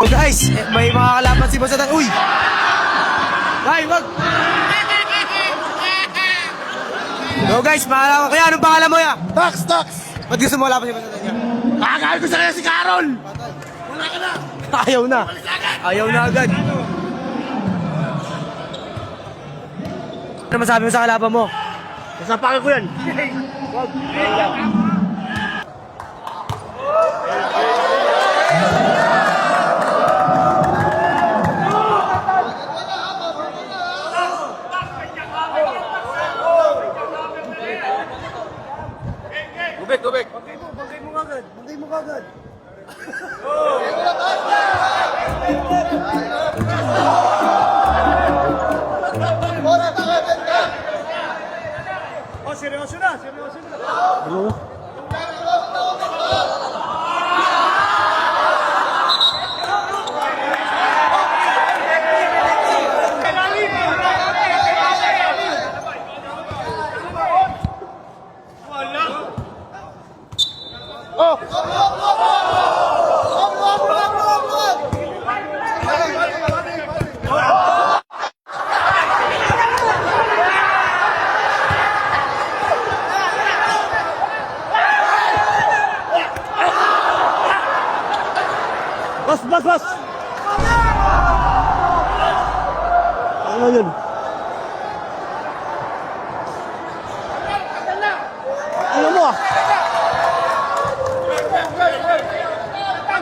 Oh guys, may mga kalaban si Boss Atan. Uy! Ay, wag! Go guys, mga kaya anong pangalan mo ya? Tax! Ba't gusto mo kalaban si Boss Atan niya? Kakagawin ko sa kanya si Carol! Wala ka na! Ayaw na. Ayaw na agad. Ano masabi mo sa kalaban mo? Sasapakin ko yan! Tubig. Bagay mo kagad! Oh, seryoso na! Bas! Ano yun? Ano mo ah?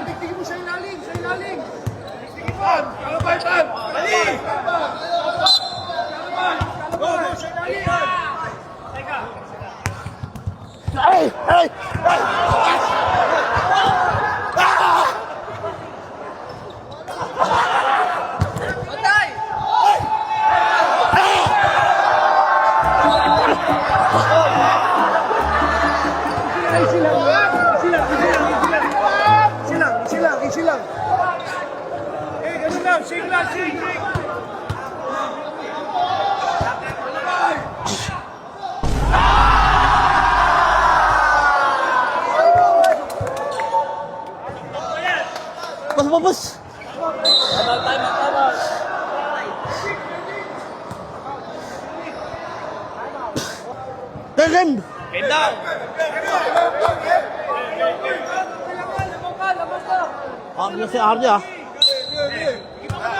Tigtigin mo sa ilalim! Tigtigin mo! Ano ba ito? Ali! Go! Sa ilalim! Teka! Ay! Easy lang. Eh, ganun lang. Shake lang. Bas. Tenden. Bendang! Ano si Arya?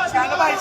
Iskalabay!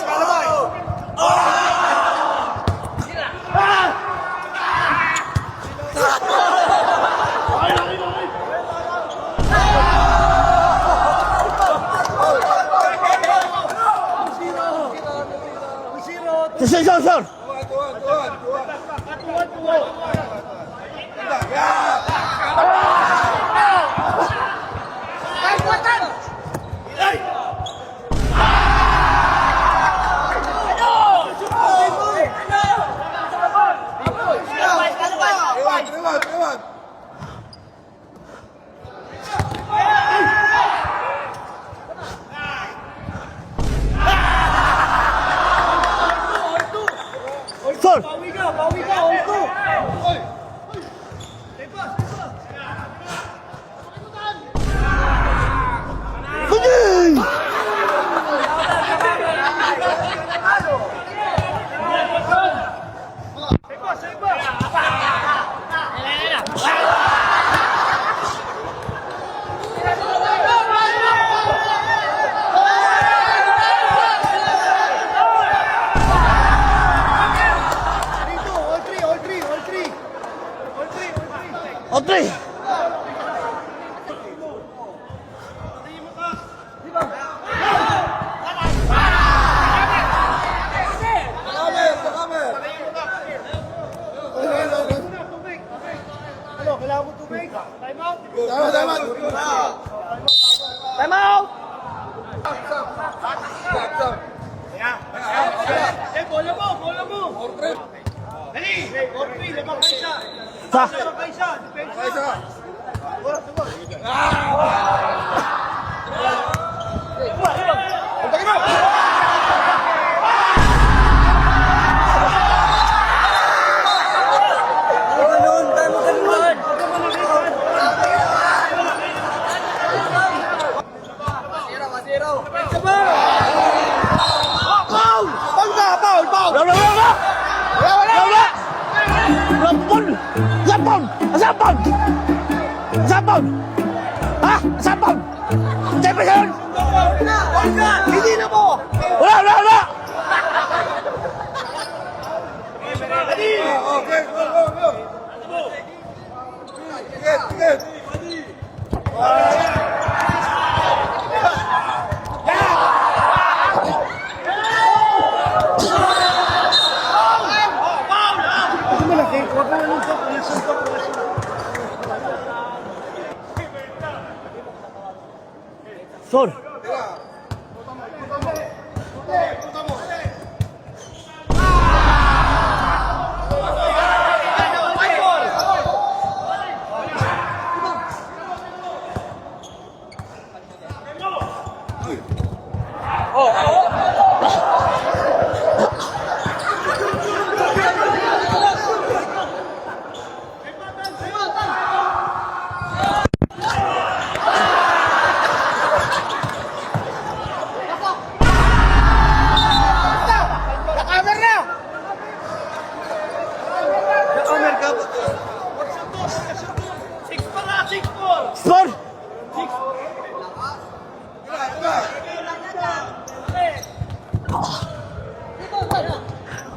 Sir! Bawi ka, Olto! Pagay! Audrey! Ano, kailangan mo tubig? Time out! Time out! Eh, bola mo! Dali! 4-3, lamang kayo siya! Kaisa! Zero! Saan pound? Ha? Saan pound? Jefferson! Hindi na mo! Wala, wala, wala! Okay, go. Sige. Son! Son!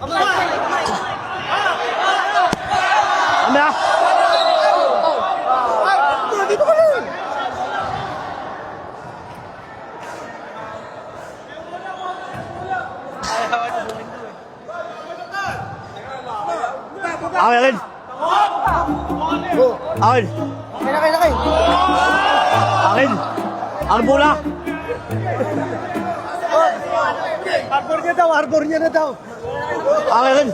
Ano na? Dito ka lang! Akin, akin! Akin! Kaya. Akin! Akin bola! Harbor niya na daw. Akin!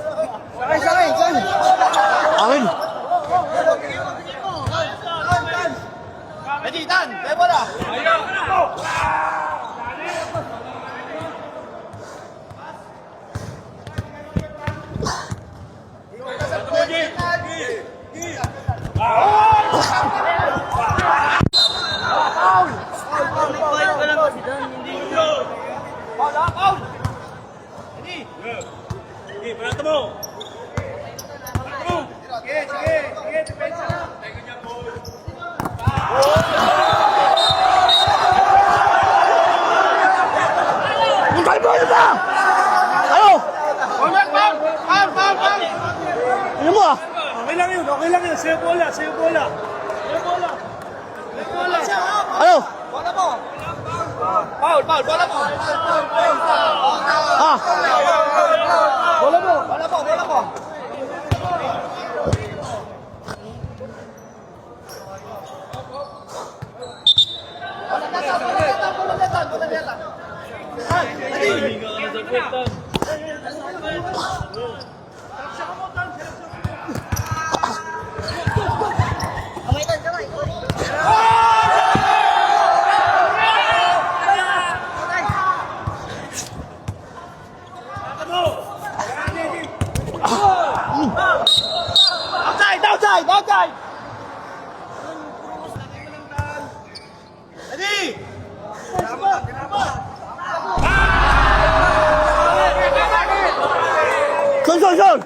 Sakay. Akin! Tan, kaya bola. Sige, depensa lang. Ang kalbo na ba? Ano? Foul! Ano mo ah? Okay lang yun. Sa'yo bola. Ano? Bola mo. Foul, bola mo. Ah! Bola mo. Outside! Ready! Son!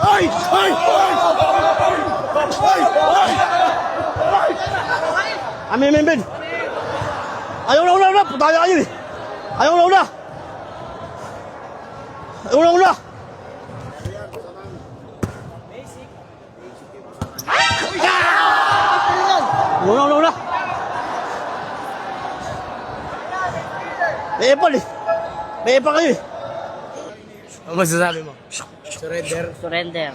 Ay! Amin. Ayaw na. Putaya kayo eh. Ayaw na. Una. May epal eh. May epal kayo eh. Ano masasabi mo? Surrender. Surrender.